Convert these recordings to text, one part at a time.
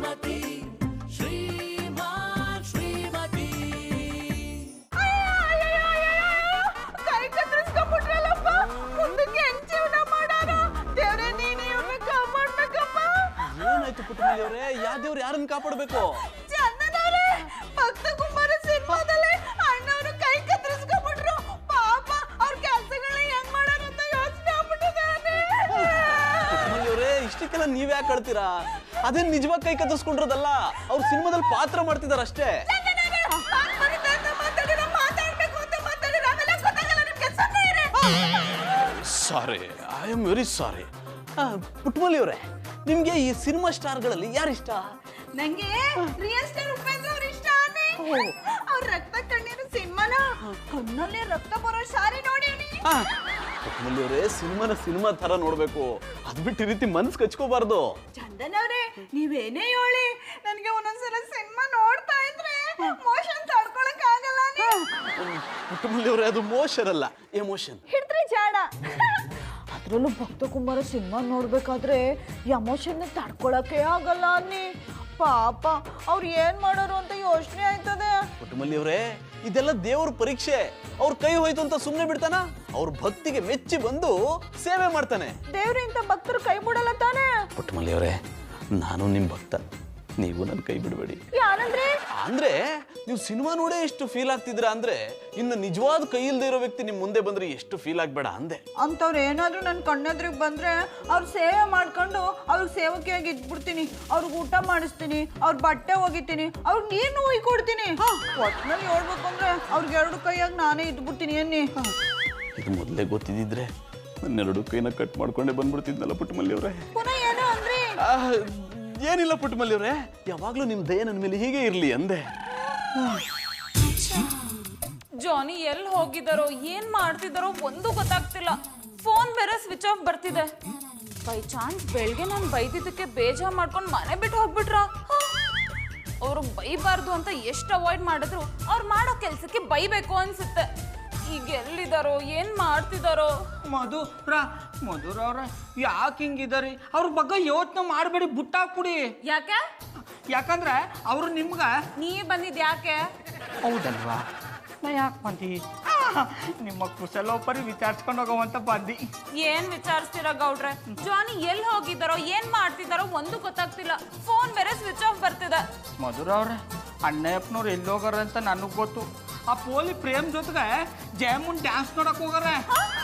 ಶ್ರೀಮತಿ ಶ್ರೀಮಾನ್ ಶ್ರೀಮತಿ. ಕೈ ಕತ್ತರಿಸ್ಕೊಂಡ್ಬಿಟ್ರಲ್ಲಪ್ಪ, ಮುಂದಕ್ಕೆ ಹೆಂಗ್ ಜೀವನ ಮಾಡೋಣ? ದೇವ್ರೆ ನೀನೇ ಇವ್ರನ್ನ ಕಾಪಾಡ್ಬೇಕಪ್ಪ. ಏನಾಯ್ತು ಪುಟ್ಟಮಲ್ಲಿ ಅವರೇ? ಯಾವ ದೇವ್ರು ಯಾರನ್ನ ಕಾಪಾಡ್ಬೇಕು? ಚಂದನವ್ರೆ, ಭಕ್ತ ಕುಮಾರ ಸಿನಿಮಾದಲ್ಲಿ ಅಣ್ಣವ್ರು ಕೈ ಕತ್ತರಿಸ್ಕೊಂಡ್ಬಿಟ್ರು. ಪಾಪ ಅವ್ರ ಕೆಲ್ಸಗಳನ್ನ ಹೆಂಗ್ ಮಾಡೋಣ ಅಂತ ಯೋಚನೆ ಆಗ್ಬಿಟ್ಟಿದ್ದಾನೆ. ಪುಟ್ಟಮಲ್ಲಿ ಅವರೇ, ಇಷ್ಟಕ್ಕೆಲ್ಲ ನೀವ್ ಯಾಕೆ ಕಳ್ತೀರಾ? ಅದೇನ್ ನಿಜವಾಗಿ ಕೈ ಕತ್ತರಿಸ್ಕೊಂಡಿರೋದಲ್ಲ, ಅವ್ರು ಸಿನಿಮಾದಲ್ಲಿ ಪಾತ್ರ ಮಾಡ್ತಿದಾರ ಅಷ್ಟೇ. ಸಾರಿ, I am very sorry. Puttamalli ಅವರೇ, ನಿಮ್ಗೆ ಈ ಸಿನಿಮಾ ಸ್ಟಾರ್ಗಳಲ್ಲಿ ಯಾರಿಷ್ಟ? ನಂಗೆ ರಿಯಲ್ ಸ್ಟಾರ್ ಉಪೇಂದ್ರ ಅವ್ರ ಇಷ್ಟ. ಅವ್ರ ರಕ್ತ ಕಣ್ಣೀರು ಸಿನಿಮಾನ ಕಣ್ಣಲ್ಲಿ ರಕ್ತ ಬರೋ ಸಾರಿ ನೋಡಿ. ಪುಟ್ಟಮಲ್ಲಿ ಅವರೇ, ಸಿನಿಮಾ ತರ ನೋಡ್ಬೇಕು, ಅದ್ ಬಿಟ್ಟು ಈ ರೀತಿ ಮನ್ಸ್ ಕಚ್ಕೋಬಾರ್ದು. ಚಂದನವ್ರೆ, ನೀವೇನೇ ಹೇಳಿ, ನನ್ಗೆ ಒಂದೊಂದ್ಸಲ ಸಿನಿಮಾ ನೋಡ್ತಾ ಇದ್ರೆ ಮೋಷನ್ ತಡ್ಕೊಳಕ್ ಆಗಲ್ಲ. ಪುಟ್ಟಮಲ್ಲಿ ಅವರೇ, ಅದು ಮೋಷನ್ ಅಲ್ಲ, ಎಮೋಷನ್. ಹಿಡಿದ್ರೆ ಜಾಡ. ಅದ್ರಲ್ಲೂ ಭಕ್ತ ಕುಮಾರ ಸಿನಿಮಾ ನೋಡ್ಬೇಕಾದ್ರೆ ಎಮೋಷನ್ ತಡ್ಕೊಳಕ್ಕೆ ಆಗಲ್ಲ ಅನ್ನಿ. ಪಾಪ ಅವ್ರು ಏನ್ ಮಾಡೋರು ಅಂತ ಯೋಚನೆ ಆಯ್ತದೆ. ಪುಟ್ಟಮಲ್ಲಿ ಅವರೇ, ಇದೆಲ್ಲ ದೇವ್ರ ಪರೀಕ್ಷೆ. ಅವ್ರ ಕೈ ಹೋಯ್ತು ಅಂತ ಸುಮ್ನೆ ಬಿಡ್ತಾನ? ಅವ್ರ ಭಕ್ತಿಗೆ ಮೆಚ್ಚಿ ಬಂದು ಸೇವೆ ಮಾಡ್ತಾನೆ. ದೇವ್ರು ಇಂತ ಭಕ್ತರು ಕೈ ಬಿಡಲ್ಲ ತಾನೆ? ಪುಟ್ಟಮಲ್ಲಿ ಅವರೇ, ನಾನು ನಿಮ್ ಭಕ್ತ, ನೀವು ನನ್ನ ಕೈ ಬಿಡಬೇಡಿ. ಯಾರಂದ್ರೆ? ಅಂದ್ರೆ ನೀವು ಸಿನಿಮಾ ನೋಡೇ ಎಷ್ಟು ಫೀಲ್ ಆಗ್ತಿದ್ರ ಅಂದ್ರೆ, ಇನ್ನು ನಿಜವಾದ ಕೈ ಇಲ್ದೇ ಇರೋ ವ್ಯಕ್ತಿ ನಿಮ್ ಮುಂದೆ ಬಂದ್ರೆ ಎಷ್ಟು ಫೀಲ್ ಆಗ್ಬೇಡ ಅಂದೆ. ಅಂತವ್ರು ಏನಾದ್ರು ನನ್ನ ಕಣ್ಣೆದ್ರಿಗೆ ಬಂದ್ರೆ ಅವ್ರ ಸೇವೆ ಮಾಡ್ಕೊಂಡು ಅವ್ರಿಗೆ ಸೇವಕಿಯಾಗಿ ಇದ್ಬಿಡ್ತೀನಿ. ಅವ್ರಿಗೆ ಊಟ ಮಾಡಿಸ್ತೀನಿ, ಅವ್ರ ಬಟ್ಟೆ ಒಗಿತೀನಿ, ಅವ್ರಿಗೆ ನೀರು ಒಯ್ ಕೊಡ್ತೀನಿ. ಒಟ್ಟಿನಲ್ಲಿ ಹೇಳ್ಬೇಕು ಅಂದ್ರೆ ಅವ್ರಿಗೆ ಎರಡು ಕೈಯಾಗಿ ನಾನೇ ಇದ್ಬಿಡ್ತೀನಿ ಅನ್ನಿ. ಇದು ಮೊದಲೇ ಗೊತ್ತಿದ್ರೆ ನನ್ನೆರಡು ಕೈನ ಕಟ್ ಮಾಡ್ಕೊಂಡೆ ಬಂದ್ಬಿಡ್ತಿದ್ನಲ್ಲ ಪುಟ್ಟಮಲ್ಲಿ ಅವರೇ. ಪುನಃ ಏನೋ ಅಂದ್ರಿ? ಏನಿಲ್ಲ ಪುಟ್ಟಮಲ್ಲಿ ಅವರೇ, ಯಾವಾಗ್ಲೂ ನಿಮ್ ದಯ ನನ್ನ ಮೇಲೆ ಹೀಗೆ ಇರ್ಲಿ ಅಂದೆ. ಜಾನಿ ಎಲ್ಲಿ ಹೋಗಿದಾರೋ, ಏನ್ ಮಾಡ್ತಿದಾರೋ ಒಂದು ಗೊತ್ತಾಗ್ತಿಲ್ಲ. ಫೋನ್ ಬೇರೆ ಸ್ವಿಚ್ ಆಫ್ ಬರ್ತಿದೆ. ಬೈ ಚಾನ್ಸ್ ಬೆಳಗ್ಗೆ ನಾನು ಬೈದಿದ್ದಕ್ಕೆ ಬೇಜಾರ್ ಮಾಡ್ಕೊಂಡು ಮನೆ ಬಿಟ್ಟು ಹೋಗ್ಬಿಟ್ರ? ಅವರು ಬೈಬಾರ್ದು ಅಂತ ಎಷ್ಟು ಅವಾಯ್ಡ್ ಮಾಡಿದ್ರು ಅವ್ರು ಮಾಡೋ ಕೆಲ್ಸಕ್ಕೆ ಬೈಬೇಕು ಅನ್ಸುತ್ತೆ. ಈಗ ಎಲ್ಲಿದಾರೋ, ಏನ್ ಮಾಡ್ತಿದಾರೋ? ಮಧುರವ್ರ ಯಾಕೆ ಹಿಂಗಿದಾರಿ? ಅವ್ರ ಬಗ್ಗೆ ಯೋಚನೆ ಮಾಡಬೇಡಿ, ಬುಟ್ಟಾಕ್ಬಿಡಿ. ಯಾಕೆ? ಯಾಕಂದ್ರೆ ಅವ್ರು ನಿಮ್ಗ ನೀ ಬಂದಿದ್ ಯಾಕೆ? ಹೌದಲ್ವಾ, ನಾ ಯಾಕೆ ಬಂದಿ? ನಿಮ್ಮ ಕುಶಲೋಪರಿ ವಿಚಾರಿಸ್ಕೊಂಡು ಹೋಗೋವಂತ ಬಂದಿ. ಏನ್ ವಿಚಾರಿಸ್ತೀರಾ ಗೌಡ್ರೆ? ಜಾನಿ ಎಲ್ಲಿ ಹೋಗಿದಾರೋ, ಏನ್ ಮಾಡ್ತಿದಾರೋ ಒಂದು ಗೊತ್ತಾಗ್ತಿಲ್ಲ. ಫೋನ್ ಬೇರೆ ಸ್ವಿಚ್ ಆಫ್ ಬರ್ತಿದೆ. ಮಧುರವ್ರ, ಅಣ್ಣಯ್ಯಪ್ಪನವ್ರು ಎಲ್ಲಿ ಹೋಗಾರ ಅಂತ ನನಗೆ ಗೊತ್ತು. ಆ ಪೋಲಿ ಪ್ರೇಮ್ ಜೊತೆಗೆ ಜಯಮುನ್ ಡ್ಯಾನ್ಸ್ ನೋಡಕ್ ಹೋಗಾರ.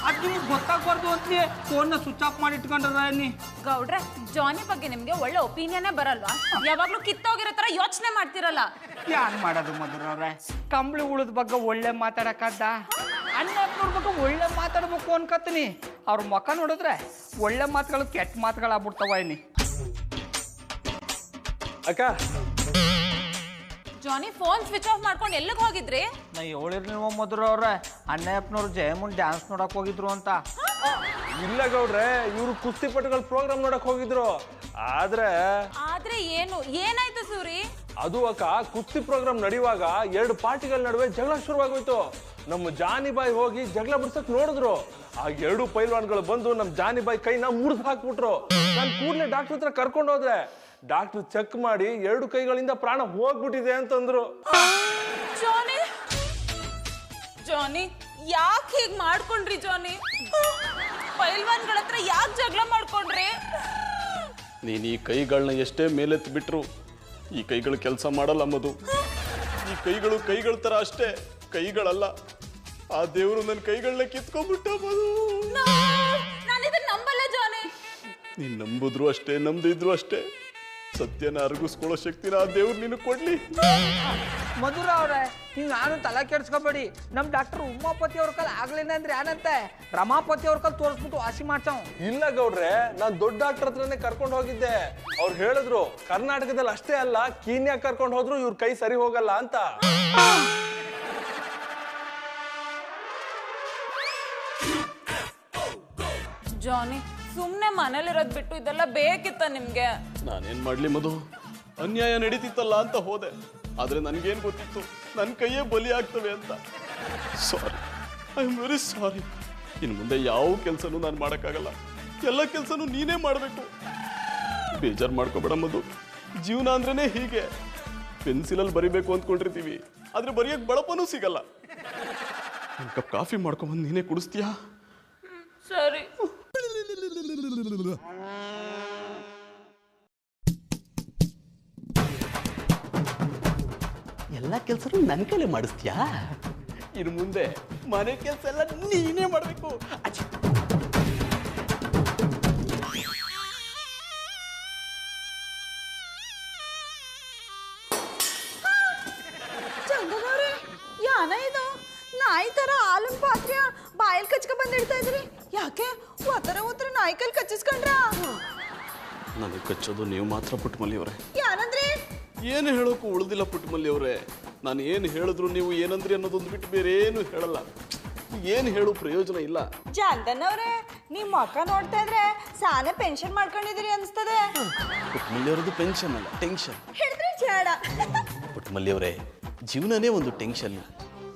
ಅದು ನಿಮ್ಗೆ ಗೊತ್ತಾಗ್ಬಾರ್ದು ಅಂತ ಫೋನ್ನ ಸ್ವಿಚ್ ಆಫ್ ಮಾಡಿ ಇಟ್ಕೊಂಡ್ರ ನೀ. ಗೌಡ್ರೆ, ಜಾನಿ ಬಗ್ಗೆ ನಿಮ್ಗೆ ಒಳ್ಳೆ ಒಪಿನಿಯನ್ನೇ ಬರಲ್ವಾ? ಯಾವಾಗ್ಲೂ ಕಿತ್ತೋಗಿರೋ ತರ ಯೋಚನೆ ಮಾಡ್ತಿರಲ್ಲ. ಯಾನ್ ಮಾಡೋದು ಮಧುರವ್ರೆ? ಕಂಬಳಿ ಉಳಿದ ಬಗ್ಗೆ ಒಳ್ಳೆ ಮಾತಾಡಕ್ಕಾದ? ಅಣ್ಣಪ್ಪನವ್ರ ಬಗ್ಗೆ ಒಳ್ಳೆ ಮಾತಾಡ್ಬೇಕು ಅನ್ಕತ್ತೀನಿ. ಅವ್ರ ಮುಖ ನೋಡಿದ್ರೆ ಒಳ್ಳೆ ಮಾತುಗಳು ಕೆಟ್ಟ ಮಾತುಗಳಾಗ್ಬಿಡ್ತಾವ ಇನ್ನಿ. ಅಕ್ಕ, ಜಾನಿ ಫೋನ್ ಸ್ವಿಚ್ ಆಫ್ ಮಾಡ್ಕೊಂಡು ಎಲ್ಲಿಗೆ ಹೋಗಿದ್ರಿ? ನಾ ಹೇಳಿರ್ ನೀವು ಮಧುರವ್ರೆ, ಅಣ್ಣಪ್ಪನವ್ರು ಜಯಮುನ್ ಡ್ಯಾನ್ಸ್ ನೋಡಕ್ ಹೋಗಿದ್ರು ಅಂತ. ಇಲ್ಲ ಗೌಡ್ರೆ, ಇವ್ರು ಕುಸ್ತಿಪಟುಗಳ ಪ್ರೋಗ್ರಾಮ್ ನೋಡಕ್ ಹೋಗಿದ್ರು. ಆದ್ರೆ ಏನು ಏನಾಯ್ತು ಸೂರಿ? ಅದು ಅಕ್ಕ, ಕುಸ್ತಿ ಪ್ರೋಗ್ರಾಮ್ ನಡೆಯುವಾಗ ಎರಡು ಪಾರ್ಟಿಗಳ ನಡುವೆ ಜಗಳ ಶುರುವಾಗೋಯ್ತು. ನಮ್ಮ ಜಾನಿಬಾಯಿ ಹೋಗಿ ಜಗಳ ಬಿಡ್ಸಕ್ ನೋಡಿದ್ರು. ಆ ಎರಡು ಪೈಲ್ವಾನ್ಗಳು ಬಂದು ನಮ್ ಜಾನಿಬಾಯಿ ಕೈನ ಮುರಿದು ಹಾಕ್ಬಿಟ್ರು. ನಾನು ಕೂಡಲೇ ಡಾಕ್ಟರ್ ಹತ್ರ ಕರ್ಕೊಂಡು ಹೋದ್ರೆ ಡಾಕ್ಟರ್ ಚೆಕ್ ಮಾಡಿ ಎರಡು ಕೈಗಳಿಂದ ಪ್ರಾಣ ಹೋಗ್ಬಿಟ್ಟಿದೆ ಅಂತಂದ್ರು. ಜಾನಿ ಯಾಕೆ ಹೀಗ್ ಮಾಡ್ಕೊಂಡ್ರಿ? ಜಾನಿ ಪೈಲ್ವಾನ್ಗಳ ಹತ್ರ ಯಾಕೆ ಜಗಳ ಮಾಡ್ಕೊಂಡ್ರಿ? ನೀನ್ ಈ ಕೈಗಳನ್ನ ಎಷ್ಟೇ ಮೇಲೆತ್ತು ಬಿಟ್ರು ಈ ಕೈಗಳು ಕೆಲಸ ಮಾಡಲ್ಲ ಮಧು. ಈ ಕೈಗಳ ತರ ಅಷ್ಟೇ, ಕೈಗಳಲ್ಲ. ಆ ದೇವರು ನನ್ನ ಕೈಗಳನ್ನ ಕಿತ್ಕೊಂಡ್ಬಿಟ್ಟ ಮಧು. ನಾನು ಇದನ್ನ ನಂಬಲ್ಲ ಜಾನಿ. ನೀನ್ ನಂಬುದ್ರು ಅಷ್ಟೇ, ನಂಬದಿದ್ರು ಅಷ್ಟೇ, ಸತ್ಯನ ಅರಗಿಸ್ಕೊಳ್ಳೋ ಶಕ್ತಿನ ಆ ದೇವ್ರು ನಿನಗೆ ಕೊಡ್ಲಿ. ಮಧುರ ಅವ್ರೆ, ನೀವು ನಾನು ತಲೆ ಕೆಡ್ಸ್ಕೊಬೇಡಿ. ನಮ್ಮ ಡಾಕ್ಟರ್ ಉಮಾಪತಿ ಅವ್ರ ಕಾಲ ಆಗ್ಲಿಲ್ಲ ಅಂದ್ರೆ ಏನಂತೆ ರಮಾಪತಿ ಅವ್ರ ಕಾಲ ತೋರಿಸ್ಬಿಟ್ಟು ವಾಸಿ ಮಾಡ್ತಾವ್. ಇಲ್ಲ ಗೌಡ್ರೆ, ನಾನ್ ದೊಡ್ಡ ಡಾಕ್ಟರ್ ಹತ್ರನೇ ಕರ್ಕೊಂಡು ಹೋಗಿದ್ದೆ. ಅವ್ರು ಹೇಳಿದ್ರು ಕರ್ನಾಟಕದಲ್ಲಿ ಅಷ್ಟೇ ಅಲ್ಲ, ಕೀನ್ಯಾ ಕರ್ಕೊಂಡು ಹೋದ್ರು ಇವ್ರ ಕೈ ಸರಿ ಹೋಗಲ್ಲ ಅಂತ. ಜಾನಿ ಸುಮ್ನೆ ಮನೇಲಿರೋದ್ ಬಿಟ್ಟು ಇದೆಲ್ಲ ಬೇಕಿತ್ತ ನಿಮ್ಗೆ? ನಾನೇನ್ ಮಾಡ್ಲಿ ಮಧು, ಅನ್ಯಾಯ ನಡೀತಿತ್ತಲ್ಲ ಅಂತ ಹೋದೆ. ಆದ್ರೆ ನನ್ಗೇನ್ ಗೊತ್ತಿತ್ತು ನನ್ನ ಕೈಯೇ ಬಲಿ ಆಗ್ತವೆ ಅಂತ. ಸಾರಿ, ಐ ಆಮ್ ವೆರಿ ಸಾರಿ. ಇನ್ನು ಮುಂದೆ ಯಾವ ಕೆಲಸನೂ ನಾನು ಮಾಡೋಕ್ಕಾಗಲ್ಲ. ಎಲ್ಲ ಕೆಲಸನೂ ನೀನೇ ಮಾಡಬೇಕು. ಬೇಜಾರು ಮಾಡ್ಕೋಬೇಡ ಮಧು. ಜೀವನ ಅಂದ್ರೇನೆ ಹೀಗೆ, ಪೆನ್ಸಿಲಲ್ಲಿ ಬರಿಬೇಕು ಅಂದ್ಕೊಂಡಿರ್ತೀವಿ, ಆದ್ರೆ ಬರೆಯಕ್ಕೆ ಬಳಪನೂ ಸಿಗಲ್ಲ. ಒಂದು ಕಪ್ ಕಾಫಿ ಮಾಡ್ಕೊಂಬಂದು ನೀನೇ ಕುಡಿಸ್ತೀಯಾ? ಸರಿ. ಎಲ್ಲ ಕೆಲಸನೂ ನನ್ನ ಕೈಲೇ ಮಾಡಿಸ್ತೀಯಾ? ಇನ್ನು ಮುಂದೆ ಮನೆ ಕೆಲಸ ಎಲ್ಲ ನೀನೇ ಮಾಡಬೇಕು. ಚಂದನವ್ರೆ, ಯಾನ ಇದು ನಾಯಿ ತರ ಹಾಲಿನ ಪಾತ್ರೆ ಬಾಯಲ್ಲಿ ಕಚ್ಕ ಬಂದಿಡ್ತಾ ಇದ್ರಿ, ಯಾಕೆ ಒತ್ತರ ನಾಯಿ ಕೈಲಿ ಕಚ್ಚಿಸ್ಕೊಂಡ್ರ? ನನಗೆ ಕಚ್ಚೋದು ನೀವು ಮಾತ್ರ ಪುಟ್ಟಮಲ್ಲಿ ಅವರೇ. ಯಾನಂದ್ರಿ? ಏನು ಹೇಳೋಕ್ಕೂ ಉಳಿದಿಲ್ಲ ಪುಟ್ಟಮಲ್ಲಿ ಅವರೇ. ನಾನು ಏನು ಹೇಳಿದ್ರು ನೀವು ಏನಂದ್ರಿ ಅನ್ನೋದೊಂದು ಬಿಟ್ಟು ಬೇರೆ ಏನು ಹೇಳಲ್ಲ. ಏನು ಹೇಳೋ ಪ್ರಯೋಜನ ಇಲ್ಲ. ಚಂದನವ್ರೆ, ನಿಮ್ ಮಕ್ಕ ನೋಡ್ತಾ ಇದ್ರೆ ಸಾನೆ ಪೆನ್ಷನ್ ಮಾಡ್ಕೊಂಡಿದ್ದೀರಿ ಅನ್ಸ್ತದೆ. ಪುಟ್ಟಮಲ್ಲಿ ಅವರದ್ದು ಪೆನ್ಷನ್ ಅಲ್ಲ, ಟೆನ್ಷನ್. ಹೇಳಿದ್ರೆ ಬೇಡ. ಪುಟ್ಟಮಲ್ಲಿ ಅವರೇ, ಜೀವನನೇ ಒಂದು ಟೆನ್ಷನ್ನು.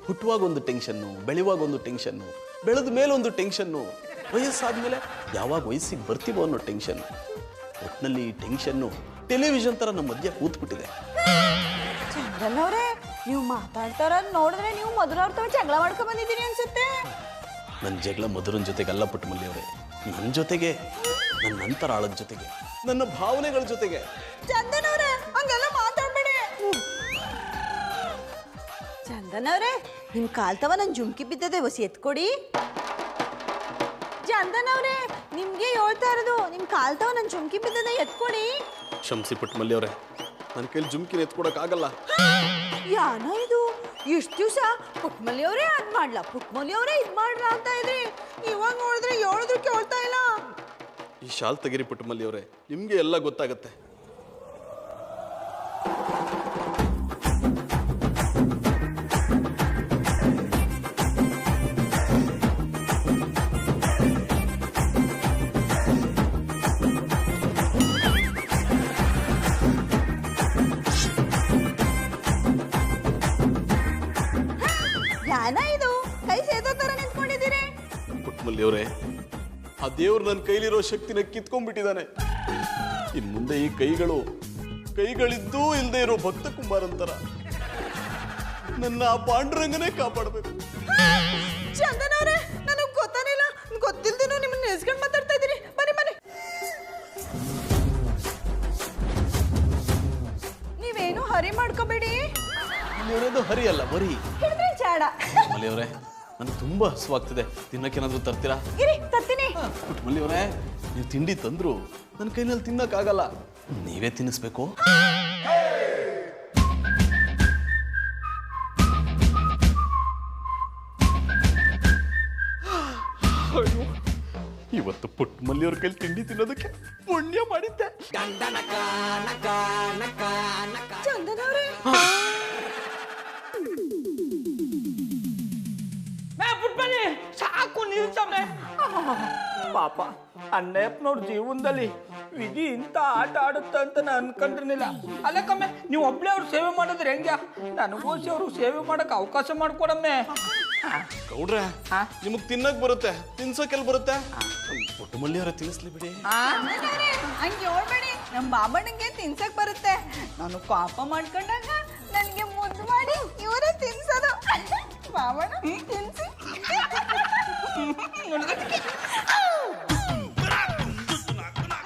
ಹುಟ್ಟುವಾಗ ಒಂದು ಟೆನ್ಷನ್ನು, ಬೆಳೆಯುವಾಗ ಒಂದು ಟೆನ್ಷನ್ನು, ಬೆಳೆದ ಮೇಲೆ ಒಂದು ಟೆನ್ಷನ್ನು, ವಯಸ್ಸಾದ್ಮೇಲೆ ಯಾವಾಗ ವಯಸ್ಸಿಗೆ ಬರ್ತೀವೋ ಅನ್ನೋ ಟೆನ್ಷನ್. ಒಟ್ಟಿನಲ್ಲಿ ಟೆನ್ಷನ್ನು ಟೆಲಿವಿಷನ್ ಥರ ನಮ್ಮ ಮಧ್ಯ ಕೂತ್ಬಿಟ್ಟಿದೆ. ಚಂದನವ್ರೆ, ನೀವು ಮಾತಾಡ್ತಾರ ನೋಡಿದ್ರೆ ನೀವು ಮಧುರವ್ರ ತರ ಜಗಳ ಮಾಡ್ಕೊಂಡ್ ಬಂದಿದ್ದೀರಿ ಅನ್ಸುತ್ತೆ. ನನ್ನ ಜಗಳ ಮಧುರನ ಜೊತೆಗಲ್ಲ ಪುಟ್ಟಮಲ್ಲಿ ಅವರೇ, ನನ್ನ ಜೊತೆಗೆ, ನನ್ನ ಅಂತರಾಳದ ಜೊತೆಗೆ, ನನ್ನ ಭಾವನೆಗಳ ಜೊತೆಗೆ. ಚಂದನವ್ರೆ, ಹಂಗೆಲ್ಲ ಮಾತಾಡ್ಬೇಡಿ. ಚಂದನವ್ರೆ, ನಿಮ್ ಕಾಲ್ತವ ನನ್ ಜುಮ್ಕಿ ಬಿದ್ದದೆ, ಹೊಸಿ ಎತ್ಕೊಡಿ. ಚಂದನವ್ರೆ, ನಿಮ್ಗೆ ಹೇಳ್ತಾ ಇರೋದು, ನಿಮ್ ಕಾಲ್ತವ ನನ್ ಜುಮ್ಕಿ ಬಿದ್ದದೆ, ಎತ್ಕೊಡಿ. ಕ್ಷಮಿಸಿ ಪುಟ್ಟಮಲ್ಲಿ ಅವರೇ, ನನ್ನ ಕೈಲಿ ಜುಮ್ಕಿನ ಎತ್ಕೊಡಕ್ಕಾಗಲ್ಲ. ಯಾನ ಇದು? ಇಷ್ಟು ದಿವಸ ಪುಟ್ಮಲ್ಲಿ ಅವರೇ ಅದ್ ಮಾಡ್ಲಾ, ಪುಟ್ಮಲ್ಲಿ ಅವರೇ ಇದ್ ಮಾಡ್ಲಾ ಅಂತ ಇದ್ರಿ, ಇವಾಗ ನೋಡಿದ್ರೆ ಹೇಳಿದ್ರು ಕೇಳ್ತಾ ಇಲ್ಲ. ಈ ಶಾಲ್ ತೆಗಿರಿ ಪುಟ್ಟಮಲ್ಲಿ ಅವರೇ, ನಿಮ್ಗೆ ಎಲ್ಲ ಗೊತ್ತಾಗತ್ತೆ. ಯಾನ ಇದು? ಕೈ ಸೇದೋ ತರ ನಿಂತ್ಕೊಂಡಿದ್ದೀರಿ. ಪುಟ್ಟಮಲ್ಲಿ ಅವರೇ, ಆ ದೇವ್ರು ನನ್ನ ಕೈಲಿರೋ ಶಕ್ತಿನ ಕಿತ್ಕೊಂಡ್ಬಿಟ್ಟಿದ್ದಾನೆ. ಇನ್ ಮುಂದೆ ಈ ಕೈಗಳಿದ್ದೂ ಇಲ್ಲದೆ ಇರೋ ಭಕ್ತ ಕುಮಾರಂತರ ನನ್ನ ಆ ಪಾಂಡುರಂಗನೇ ಕಾಪಾಡಬೇಕು. ಚಂದನವ್ರೆ, ನನಗ್ ಗೊತ್ತಾನಿಲ್ಲ, ಗೊತ್ತಿಲ್ದೇನೋ ನಿಮ್ಮನ್ನ ನೆಸ್ಕೊಂಡ್ ಮಾತಾಡ್ತಾ ಇದ್ದೀರಿ. ಬನ್ನಿ ಬನ್ನಿ. ನೀವೇನು ಹರಿ ಮಾಡ್ಕೋಬೇಡಿ. ನೀವೇನದು ಹರಿ ಅಲ್ಲ, ಬರೀ ಹಿಡಿದ್ರೆ ಚಾಡ. ಪುಟ್ಟಮಲ್ಲಿ ಅವರೇ, ನನಗೆ ತುಂಬಾ ಹಸುವಾಗ್ತಿದೆ, ತಿನ್ನಕ್ಕೇನಾದ್ರೂ ತರ್ತೀರಾ? ಇರಿ ತರ್ತೀನಿ. ಪುಟ್ಟಮಲ್ಲಿ ಅವರೇ, ನೀವು ತಿಂಡಿ ತಂದ್ರು ನನ್ನ ಕೈನಲ್ಲಿ ತಿನ್ನಕ್ಕಾಗಲ್ಲ, ನೀವೇ ತಿನ್ನಿಸ್ಬೇಕು. ಇವತ್ತು ಪುಟ್ಟಮಲ್ಲಿ ಅವ್ರ ಕೈಲಿ ತಿಂಡಿ ತಿನ್ನೋದಕ್ಕೆ ಪುಣ್ಯ ಮಾಡಿದ್ದೆ. ಚಂದನವ್ರೆ, ಪುಟ್ಮಲ್ಲಿ ಸಾಕು ನಿಲ್ಸಮ್ರೆ. ಪಾಪ ಅನ್ನಪ್ಪನವ್ರ ಜೀವನದಲ್ಲಿ ವಿಧಿ ಇಂಥ ಆಟ ಆಡುತ್ತೆ ಅಂತ ನಾನು ಅನ್ಕೊಂಡಿರ್ಲಿಲ್ಲ. ಅಲ್ಲಕ್ಕಮ್ಮೆ, ನೀವು ಒಬ್ಳೆ ಅವ್ರು ಸೇವೆ ಮಾಡಿದ್ರೆ ಹೆಂಗೆ? ನನಗೋಸಿ ಅವ್ರು ಸೇವೆ ಮಾಡಕ್ಕೆ ಅವಕಾಶ ಮಾಡ್ಕೊಡಮ್ಮೆ. ಗೌಡ್ರೆ, ನಿಮಗ್ ತಿನ್ನಕ್ ಬರುತ್ತೆ, ತಿನ್ಸೋಕೆಲ್ ಬರುತ್ತೆ? ಪುಟ್ಟಮಲ್ಲಿ ಅವರ ತಿನ್ನಿಸ್ಲಿ ಬಿಡಿ. ಹಂಗೆ ಹೇಳ್ಬೇಡಿ, ನಮ್ಮ ಬಾಬಣ್ಣಂಗೆ ತಿನ್ಸಕ್ ಬರುತ್ತೆ. ನಾನು ಪಾಪ ಮಾಡ್ಕೊಂಡಾಗ ನನಗೆ ಮುದ್ದು ಮಾಡಿ ಇವರೇ ತಿನ್ಸೋದು. ಬಾಬಣ್ಣ ತಿನ್ಸಿ.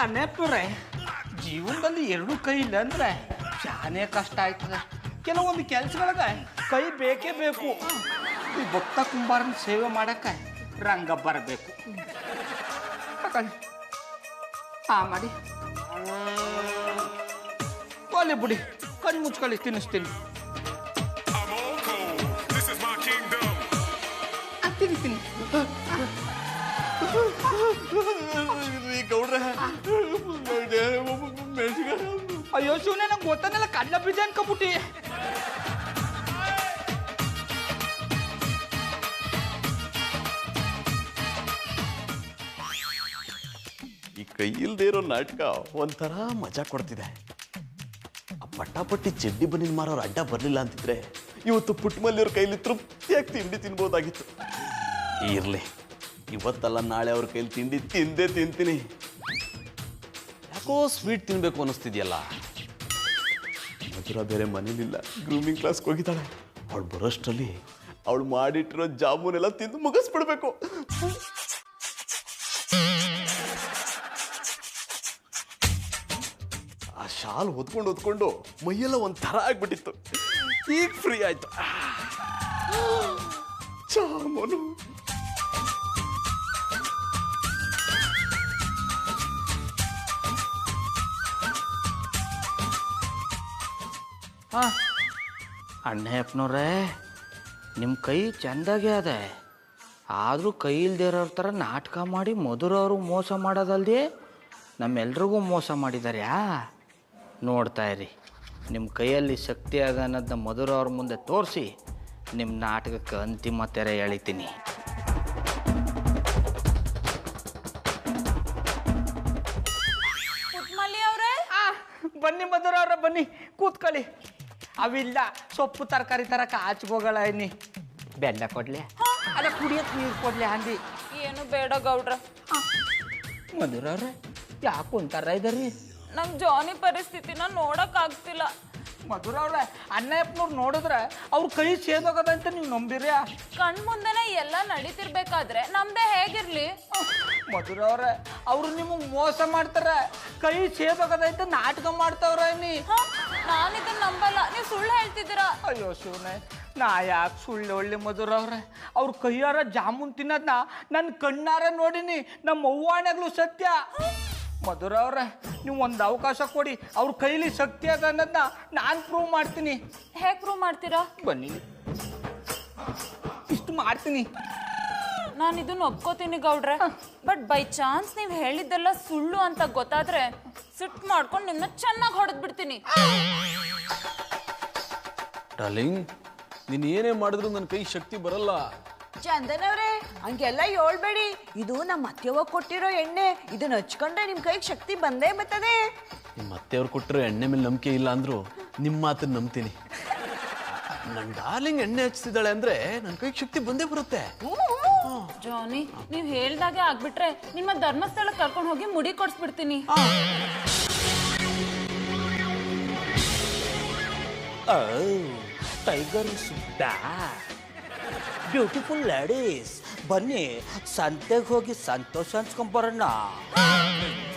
ಅನ್ನಪ್ಪನವ್ರೆ, ಜೀವನದಲ್ಲಿ ಎರಡು ಕೈ ಇಲ್ಲ ಅಂದ್ರೆ ಶಾನೆ ಕಷ್ಟ ಆಯ್ತದೆ. ಕೆಲವೊಂದು ಕೆಲಸಗಳಿಗೆ ಕೈ ಬೇಕೇ ಬೇಕು. ಈ ಭಕ್ತ ಕುಂಬಾರನ ಸೇವೆ ಮಾಡಕ್ಕೆ ರಂಗ ಬರಬೇಕು. ಮಾಡಿ ಒಲೆ ಬಿಡಿ, ಕಣ್ಣು ಮುಚ್ಕೊಳ್ಳಿ, ತಿನ್ನಿಸ್ತೀನಿ. ತಿನ್ನಿಸ್ತೀನಿ. ಗೌಡ್ರೆ, ಅಯ್ಯೋ ಶಿವನೇ, ನಂಗೆ ಗೊತ್ತಾನೆಲ್ಲ ಕಡ್ಲ ಬೀಜ ಅನ್ಕೊಬಿಟ್ಟಿ. ಈ ಕೈ ಇಲ್ದೇ ಇರೋ ನಾಟಕ ಒಂಥರ ಮಜಾ ಕೊಡ್ತಿದೆ. ಆ ಪಟ್ಟಾಪಟ್ಟಿ ಚಡ್ಡಿ ಬನ್ನಿನ ಮಾರೋರು ಅಡ್ಡ ಬರ್ಲಿಲ್ಲ ಅಂತಿದ್ರೆ ಇವತ್ತು ಪುಟ್ಟಮಲ್ಲಿ ಅವ್ರ ಕೈಲಿ ತೃಪ್ತಿಯಾಗಿ ತಿಂಡಿ ತಿನ್ಬೋದಾಗಿತ್ತು. ಇರ್ಲಿ, ಇವತ್ತಲ್ಲ ನಾಳೆ ಅವ್ರ ಕೈಲಿ ತಿಂಡಿ ತಿಂದೇ ತಿಂತೀನಿ. ಯಾಕೋ ಸ್ವೀಟ್ ತಿನ್ಬೇಕು ಅನ್ನಿಸ್ತಿದ್ಯಲ್ಲ. ಮಧುರ ಬೇರೆ ಮನೇಲಿಲ್ಲ, ಗ್ರೂಮಿಂಗ್ ಕ್ಲಾಸ್ಗೆ ಹೋಗಿದ್ದಾಳೆ. ಅವಳು ಬರೋಷ್ಟರಲ್ಲಿ ಅವಳು ಮಾಡಿಟ್ಟಿರೋ ಜಾಮೂನೆಲ್ಲ ತಿಂದು ಮುಗಿಸ್ಬಿಡ್ಬೇಕು. ಆ ಶಾಲ್ ಹೊದ್ಕೊಂಡು ಮೈಯೆಲ್ಲ ಒಂಥರ ಆಗ್ಬಿಟ್ಟಿತ್ತು. ಈಗ ಫ್ರೀ ಆಯ್ತು. ಜಾಮೂನು ಅಣ್ಣಪ್ಪನವ್ರೆ, ನಿಮ್ಮ ಕೈ ಚೆಂದಾಗೆ ಅದ. ಆದರೂ ಕೈ ಇಲ್ದೇ ಇರೋರ ಥರ ನಾಟಕ ಮಾಡಿ ಮಧುರವರು ಮೋಸ ಮಾಡೋದಲ್ದೆ ನಮ್ಮೆಲ್ರಿಗೂ ಮೋಸ ಮಾಡಿದಾರ್ಯಾ? ನೋಡ್ತಾ ಇರಿ, ನಿಮ್ಮ ಕೈಯಲ್ಲಿ ಶಕ್ತಿ ಅದ ಅನ್ನೋದನ್ನ ಮಧುರವ್ರ ಮುಂದೆ ತೋರಿಸಿ ನಿಮ್ಮ ನಾಟಕಕ್ಕೆ ಅಂತಿಮ ತೆರೆ ಎಳಿತೀನಿ. ಪುಟ್ಮಲ್ಲಿ ಅವ್ರೆ, ಬನ್ನಿ ಮಧುರವ್ರ, ಬನ್ನಿ ಕೂತ್ಕೊಳ್ಳಿ. ಅವಿಲ್ಲ ಸೊಪ್ಪು ತರಕಾರಿ ತರಕ ಆಚೆಗೋಗಳ ಇನ್ನಿ ಬೆಲ್ಲ ಕೊಡ್ಲೆ, ಅಲ್ಲ ಕುಡಿಯಕ್ಕೆ ನೀರು ಕೊಡ್ಲೆ ಅಂದಿ. ಏನು ಬೇಡ ಗೌಡ್ರ. ಮಧುರವ್ರೆ ಯಾಕೆ ಒಂಥರ ಇದಾರಿ? ನಂಗೆ ಜಾನಿ ಪರಿಸ್ಥಿತಿನ ನೋಡಕ್ ಆಗ್ತಿಲ್ಲ. ಮಧುರವ್ರೆ, ಅಣ್ಣಪ್ಪನವ್ರು ನೋಡಿದ್ರೆ ಅವ್ರ ಕೈ ಸೇದೋಗದಂತ ನೀವು ನಂಬಿರ್ಯಾ? ಕಣ್ ಮುಂದೆನೆ ಎಲ್ಲ ನಡೀತಿರ್ಬೇಕಾದ್ರೆ ನಮ್ದೇ ಹೇಗಿರ್ಲಿ? ಮಧುರವ್ರೆ, ಅವರು ನಿಮಗೆ ಮೋಸ ಮಾಡ್ತಾರೆ, ಕೈ ಸೇದೋಗದಂತ ನಾಟಕ ಮಾಡ್ತಾವ್ರ ನೀ. ನಾನು ಇದನ್ನ ನಂಬಲ್ಲ, ನೀವು ಸುಳ್ಳು ಹೇಳ್ತಿದ್ದೀರಾ. ಅಯ್ಯೋ ಶಿವನೇ, ನಾ ಯಾಕೆ ಸುಳ್ಳು ಒಳ್ಳೆ ಮಧುರವ್ರೆ? ಅವ್ರ ಕೈಯಾರ ಜಾಮೂನ್ ತಿನ್ನೋದನ್ನ ನನ್ನ ಕಣ್ಣಾರ ನೋಡಿನಿ, ನಮ್ಮ ಅವ್ವಾಣೆಗಳು ಸತ್ಯ. ಮಧುರವ್ರೆ, ನೀವು ಒಂದು ಅವಕಾಶ ಕೊಡಿ, ಅವ್ರ ಕೈಲಿ ಶಕ್ತಿ ಅದ ಅನ್ನೋದನ್ನ ನಾನು ಪ್ರೂವ್ ಮಾಡ್ತೀನಿ. ಹೇಗೆ ಪ್ರೂವ್ ಮಾಡ್ತೀರಾ? ಬನ್ನಿ, ಇಷ್ಟು ಮಾಡ್ತೀನಿ. ನಾನು ಇದನ್ನ ಒಪ್ಕೋತೀನಿ ಗೌಡ್ರೆ, ಬಟ್ ಬೈ ಚಾನ್ಸ್ ನೀವು ಹೇಳಿದ್ದೆಲ್ಲ ಸುಳ್ಳು ಅಂತ ಗೊತ್ತಾದ್ರೆ ಸಿಟ್ಟು ಮಾಡ್ಕೊಂಡು ನಿಮ್ಮನ್ನ ಚೆನ್ನಾಗಿ ಹೊಡೆದ್ ಬಿಡ್ತೀನಿ. ಡಾರ್ಲಿಂಗ್, ನೀನು ಏನೇ ಮಾಡಿದ್ರು ನನ್ನ ಕೈ ಶಕ್ತಿ ಬರಲ್ಲ. ಚಂದನವ್ರೆ, ಹಂಗೆಲ್ಲ ಹೇಳ್ಬೇಡಿ. ಇದು ನಮ್ಮ ಅತ್ತೆಯವ್ವ ಕೊಟ್ಟಿರೋ ಎಣ್ಣೆ, ಇದನ್ನ ಹಚ್ಕೊಂಡ್ರೆ ನಿಮ್ ಕೈಗೆ ಶಕ್ತಿ ಬಂದೇ ಬರ್ತದೆ. ನಿಮ್ಮ ಅತ್ತೆಯವ್ರು ಕೊಟ್ಟಿರೋ ಎಣ್ಣೆ ಮೇಲೆ ನಂಬಿಕೆ ಇಲ್ಲ ಅಂದ್ರು ನಿಮ್ಮ ಮಾತನ್ನ ನಂಬ್ತೀನಿ. ನನ್ನ ಡಾರ್ಲಿಂಗ್ ಎಣ್ಣೆ ಹಚ್ತಿದ್ದಾಳೆ ಅಂದ್ರೆ ನನ್ನ ಕೈಗೆ ಶಕ್ತಿ ಬಂದೇ ಬರುತ್ತೆ. ಜಾನಿ, ನೀವು ಹೇಳ್ದಾಗೆ ಆಗ್ಬಿಟ್ರೆ ನಿಮ್ಮ ಧರ್ಮಸ್ಥಳ ಕರ್ಕೊಂಡು ಹೋಗಿ ಮುಡಿ ಕೊಡ್ಸ್ಬಿಡ್ತೀನಿ. ಟೈಗರ್ ಬ್ಯೂಟಿಫುಲ್ ಲೇಡೀಸ್, ಬನ್ನಿ ಸಂತೆಗೆ ಹೋಗಿ ಸಂತೋಷ ಹಂಚ್ಕೊಂಬರೋಣ.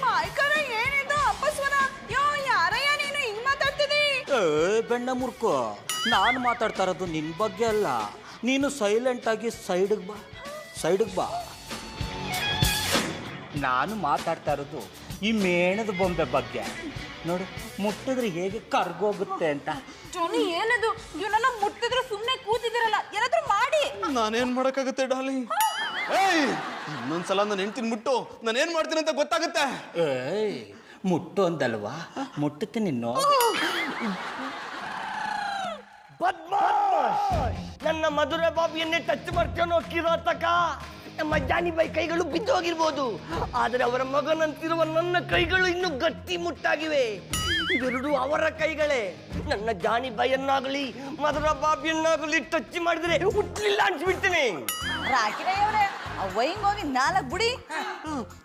ಮಾಯ್ಕರ ಏನಿದು ಅಪ್ಪಸ್ವರ? ಯೋ, ಯಾರಯ್ಯ ನೀನು ಹಿಂಗ್ ಮಾತಾಡ್ತಿದಿ? ಬೆಣ್ಣ ಮುರ್ಕೋ, ನಾನು ಮಾತಾಡ್ತಾ ಇರೋದು ನಿನ್ನ ಬಗ್ಗೆ ಅಲ್ಲ. ನೀನು ಸೈಲೆಂಟ್ ಆಗಿ ಸೈಡ್ಗೆ ಬಾ. ನಾನು ಮಾತಾಡ್ತಾ ಇರೋದು ಈ ಮೇಣದ ಬೊಂಬೆ ಬಗ್ಗೆ. ನೋಡು, ಮುಟ್ಟಿದ್ರೆ ಹೇಗೆ ಕರ್ಗೋಗುತ್ತೆ ಅಂತ. ಜಾನಿ, ಏನದು? ಇವನನ್ನ ಮುಟ್ಟಿದ್ರೆ ಸುಮ್ಮನೆ ಕೂತಿದಿರಲ್ಲ, ಏನಾದ್ರೂ ಮಾಡಿ. ನಾನೇನ್ ಮಾಡಕ್ಕಾಗತ್ತೆ ಡಾರ್ಲಿಂಗ್? ಏಯ್, ಇನ್ನೊಂದ್ಸಲ ನಾನು ಹೆಂಡ್ತಿನ ಮುಟ್ಟು ನಾನೇನ್ ಮಾಡ್ತೀನಿ ಅಂತ ಗೊತ್ತಾಗುತ್ತೆ. ಏಯ್, ಮುಟ್ಟು ಅಂದಲ್ವಾ? ಮುಟ್ಟುತ್ತೀನಿ ನೋಡಿ. ನನ್ನ ಮಧುರ ಬಾಬಿಯನ್ನೇ ಟಚ್ ಮಾಡ್ತಾನೋ ಕಿರಾತಕ. ನಮ್ಮ ಜಾನಿ ಬಾಯಿ ಕೈಗಳು ಬಿದ್ದೋಗಿರ್ಬೋದು, ಆದರೆ ಅವರ ಮಗನಂತಿರುವ ನನ್ನ ಕೈಗಳು ಇನ್ನೂ ಗಟ್ಟಿ ಮುಟ್ಟಾಗಿವೆ. ಇವೆರಡು ಅವರ ಕೈಗಳೇ. ನನ್ನ ಜಾನಿ ಬಾಯನ್ನಾಗಲಿ ಮಧುರ ಬಾಬಿಯನ್ನಾಗಲಿ ಟಚ್ ಮಾಡಿದ್ರೆ ಹುಟ್ಟಲಿಲ್ಲ ಅನ್ಸ್ಬಿಡ್ತೀನಿ. ರಾಕಿರಯ್ಯವ್ರೆ, ಅವ್ವ ಹಿಂಗ್ ಹೋಗಿ 4 ಬುಡಿ.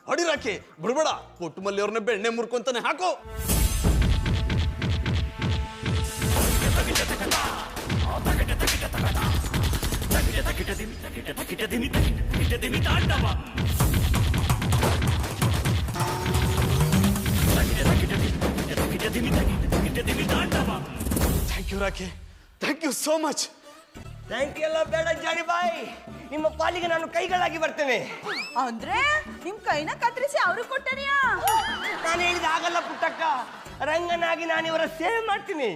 ಹೊಡಿ ರಾಕಿ, ಬಿಡ್ಬೇಡ. ಪುಟ್ಟಮಲ್ಲಿ ಅವ್ರನ್ನ ಬೆಣ್ಣೆ ಮುರ್ಕೊಂತಾನೆ ಹಾಕು. Thank you Rocky, thank you so much. Thank you ಎಲ್ಲ ಬೇಡ ಜಾನಿ ಬಾಯಿ, ನಿಮ್ಮ ಪಾಲಿಗೆ ನಾನು ಕೈಗಳಾಗಿ ಬರ್ತೇನೆ. ಅಂದ್ರೆ ನಿಮ್ ಕೈನ ಕತ್ತರಿಸಿ ಅವ್ರಿಗೆ ಕೊಟ್ಟನಿಯಾ? ನಾನು ಹೇಳಿದ ಆಗಲ್ಲ ಪುಟ್ಟಕ್ಕ, ರಂಗನಾಗಿ ನಾನು ಇವರ ಸೇವೆ ಮಾಡ್ತೀನಿ.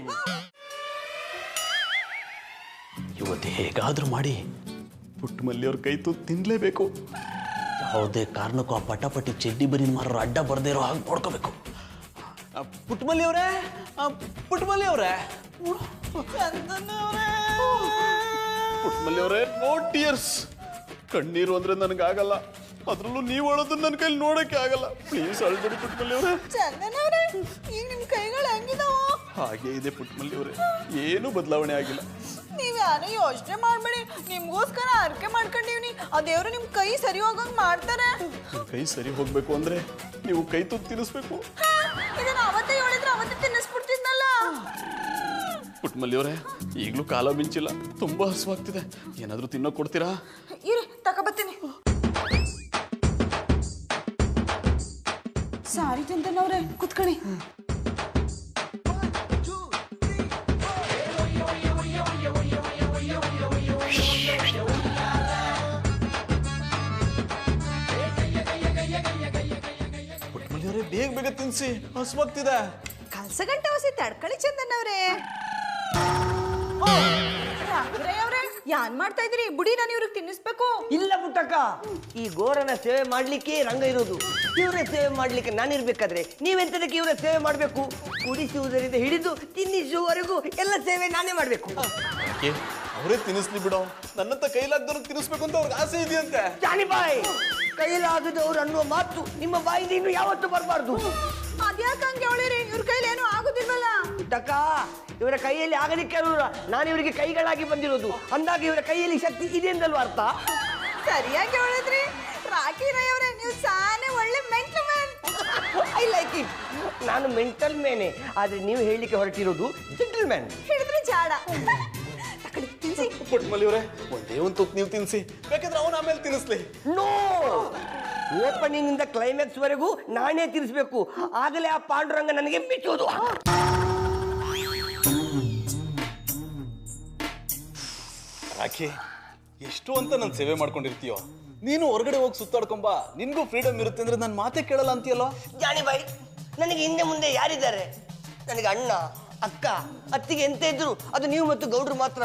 ಇವತ್ತು ಹೇಗಾದ್ರೂ ಮಾಡಿ ಪುಟ್ಟಮಲ್ಲಿ ಅವ್ರ ಕೈ ತುತ್ತು ತಿನ್ಲೇಬೇಕು. ಯಾವುದೇ ಕಾರಣಕ್ಕೂ ಆ ಪಟಾಪಟಿ ಚಡ್ಡಿ ಬರೀ ಮಾರೋ ಅಡ್ಡ ಬರ್ದೇ ಇರೋ ಹಾಗೆ ನೋಡ್ಕೋಬೇಕು. ಪುಟ್ಟಮಲ್ಲಿ ಅವರೇ, ಪುಟ್ಟಮಲ್ಲಿ ಅವರೇ, ಪುಟ್ಟಮಲ್ಲಿ ಅವರೇ, ನೋ ಟಿಯರ್ಸ್. ಕಣ್ಣೀರು ಅಂದ್ರೆ ನನಗಾಗಲ್ಲ, ಅದ್ರಲ್ಲೂ ನೀವು ಅಳೋದನ್ನ ನನ್ನ ಕೈಲಿ ನೋಡಕ್ಕೆ ಆಗಲ್ಲ. ಪ್ಲೀಸ್ ಅಳ್ಬೇಡಿ ಪುಟ್ಟಮಲ್ಲಿ ಅವರೇ. ಚಂದನವ್ರೆ, ಈಗ ನಿಮ್ ಕೈಗಳು ಹೆಂಗಿದಾವ? ಹಾಗೆ ಇದೆ ಪುಟ್ಟಮಲ್ಲಿ ಅವರೇ, ಏನೂ ಬದಲಾವಣೆ ಆಗಿಲ್ಲ. ನೀವ್ ಯಾರು ಯೋಚನೆ ಮಾಡ್ಬೇಡಿ, ನಿಮ್ಗೋಸ್ಕರ ಅರ್ಕೆ ಮಾಡ್ಕೊಂಡಿವ್ನಿ. ಆ ದೇವ್ರು ನಿಮ್ ಕೈ ಸರಿ ಹೋಗಂಗ್ ಮಾಡ್ತಾರೆ. ಕೈ ಸರಿ ಹೋಗ್ಬೇಕು ಅಂದ್ರೆ ನೀವು ಕೈ ತುತ್ತು ತಿನ್ನಿಸ್ಬೇಕು. ಇದನ್ನ ಅವತ್ತೇ ಹೇಳಿದ್ರೆ ಅವತ್ತೇ ತಿನ್ನಿಸ್ಬಿಡ್ತಿದ್ನಲ್ಲ. ಪುಟ್ಮಲ್ಲಿ ಅವರೇ, ಈಗಲೂ ಕಾಲ ಮಿಂಚಿಲ್ಲ, ತುಂಬಾ ಹಸುವಾಗ್ತಿದೆ. ಏನಾದರೂ ತಿನ್ನೋಕೆ ಕೊಡ್ತೀರಾ? ಇರಿ ತಗೋಬತ್ತೀನಿ. ಸಾರಿ ಚಂದನವ್ರೆ, ಕುತ್ಕೊಳ್ಳಿ. ಪುಟ್ಮಲ್ಲಿ ಅವರೇ, ಬೇಗ ಬೇಗ ತಿನ್ಸಿ, ಹಸುವಾಗ್ತಿದೆ. ಕಲ್ಸಗಂಟೆ ಹೊಸಿ ತಡ್ಕೊಳ್ಳಿ ಚಂದನವ್ರೆ. ಅವ್ರೆ ಯಾನ್ ಮಾಡ್ತಾ ಇದ್ರಿ? ಬುಡಿ ನಾನು ಇವ್ರಿಗೆ ತಿನ್ನಿಸ್ಬೇಕು. ಇಲ್ಲ ಪುಟ್ಟಕ್ಕ, ಈ ಗೋರನ ಸೇವೆ ಮಾಡ್ಲಿಕ್ಕೆ ರಂಗ ಇರೋದು. ಇವರೇ ಸೇವೆ ಮಾಡ್ಲಿಕ್ಕೆ ನಾನಿರ್ಬೇಕಾದ್ರೆ ನೀವೆಂತದಕ್ಕೆ ಇವರ ಸೇವೆ ಮಾಡಬೇಕು? ಕುಡಿಸುವುದರಿಂದ ಹಿಡಿದು ತಿನ್ನಿಸುವವರೆಗೂ ಎಲ್ಲ ಸೇವೆ ನಾನೇ ಮಾಡಬೇಕು. ಅವರೇ ತಿನ್ನಿಸ್ಲಿ ಬಿಡೋ, ನನ್ನಂತ ಕೈಲಾಗ್ದವ್ರಿಗೆ ತಿನ್ನಿಸ್ಬೇಕು ಅಂತ ಅವ್ರಿಗೆ ಆಸೆ ಇದೆಯಂತೆ. ಜಾನಿಬಾಯ್, ಕೈಲಾಗದವ್ರು ಅನ್ನುವ ಮಾತು ನಿಮ್ಮ ಬಾಯಿಂದ ಇನ್ನು ಯಾವತ್ತೂ ಬರಬಾರ್ದು. ಅದ್ಯಾಕಂಗೆ ಅವಳಿರಿ? ಇವ್ರ ಕೈಲಿ ಏನೂ ಆಗುದಿಲ್ವಲ್ಲ. ಪುಟ್ಟಕ್ಕ, ಇವರ ಕೈಯಲ್ಲಿ ಆಗಲಿಕ್ಕೆ ಅಲ್ಲ, ನಾನು ಇವರಿಗೆ ಕೈಗಳಾಗಿ ಬಂದಿರೋದು. ಅಂದಾಗ ಇವರ ಕೈಯಲ್ಲಿ ಶಕ್ತಿ ಇದೆ ಎಂದಲ್ವ ಅರ್ಥ? ಸರಿಯಾಗಿ ಹೇಳಿದ್ರಿ ರಾಕಿ ರೈ ಅವರೇ, ನೀವು ಸಾನೆ ಒಳ್ಳೆ mental man. I like it. ನಾನು ಮೆಂಟಲ್ ಮ್ಯಾನೆ, ಆದ್ರೆ ನೀವು ಹೇಳಲಿಕ್ಕೆ ಹೊರಟಿರೋದು ಜೆಂಟಲ್ ಮ್ಯಾನ್. ಹಿಡಿದ್ರೆ ಜಾಡ. ಪುಟ್ಮಲ್ಲಿ ಅವರೇ, ಒಂದೇ ಒಂದು ತುತ್ತು ನೀವು ತಿನ್ಸಿ, ಬೇಕಾದ್ರೆ ಅವನ ಆಮೇಲೆ ತಿನ್ನಿಸ್ಲಿ. ನೋ, ಓಪನಿಂಗ್ ಇಂದ ಕ್ಲೈಮ್ಯಾಕ್ಸ್ ವರೆಗೂ ನಾನೇ ತಿರ್ಸ್ಬೇಕು. ಆಗಲೇ ಆ ಪಾಂಡುರಂಗ ನನಗೆ ಮೆಚ್ಚೋದು. ರಾಖಿ, ಎಷ್ಟು ಅಂತ ನನ್ನ ಸೇವೆ ಮಾಡ್ಕೊಂಡಿರ್ತೀಯೋ, ನೀನು ಹೊರಗಡೆ ಹೋಗಿ ಸುತ್ತಾಡ್ಕೊಂಬ, ನಿನ್ಗೂ ಫ್ರೀಡಮ್ ಇರುತ್ತೆ ಅಂದ್ರೆ ನನ್ನ ಮಾತೇ ಕೇಳಲ್ಲ ಅಂತೀಯಲ್ಲ. ಜಾನಿಬಾಯಿ, ನನಗೆ ಹಿಂದೆ ಮುಂದೆ ಯಾರಿದ್ದಾರೆ? ನನಗೆ ಅಣ್ಣ, ಅಕ್ಕ, ಅತ್ತಿಗೆ ಎಂತ ಇದ್ರು ಅದು ನೀವು ಮತ್ತು ಗೌಡ್ರು ಮಾತ್ರ.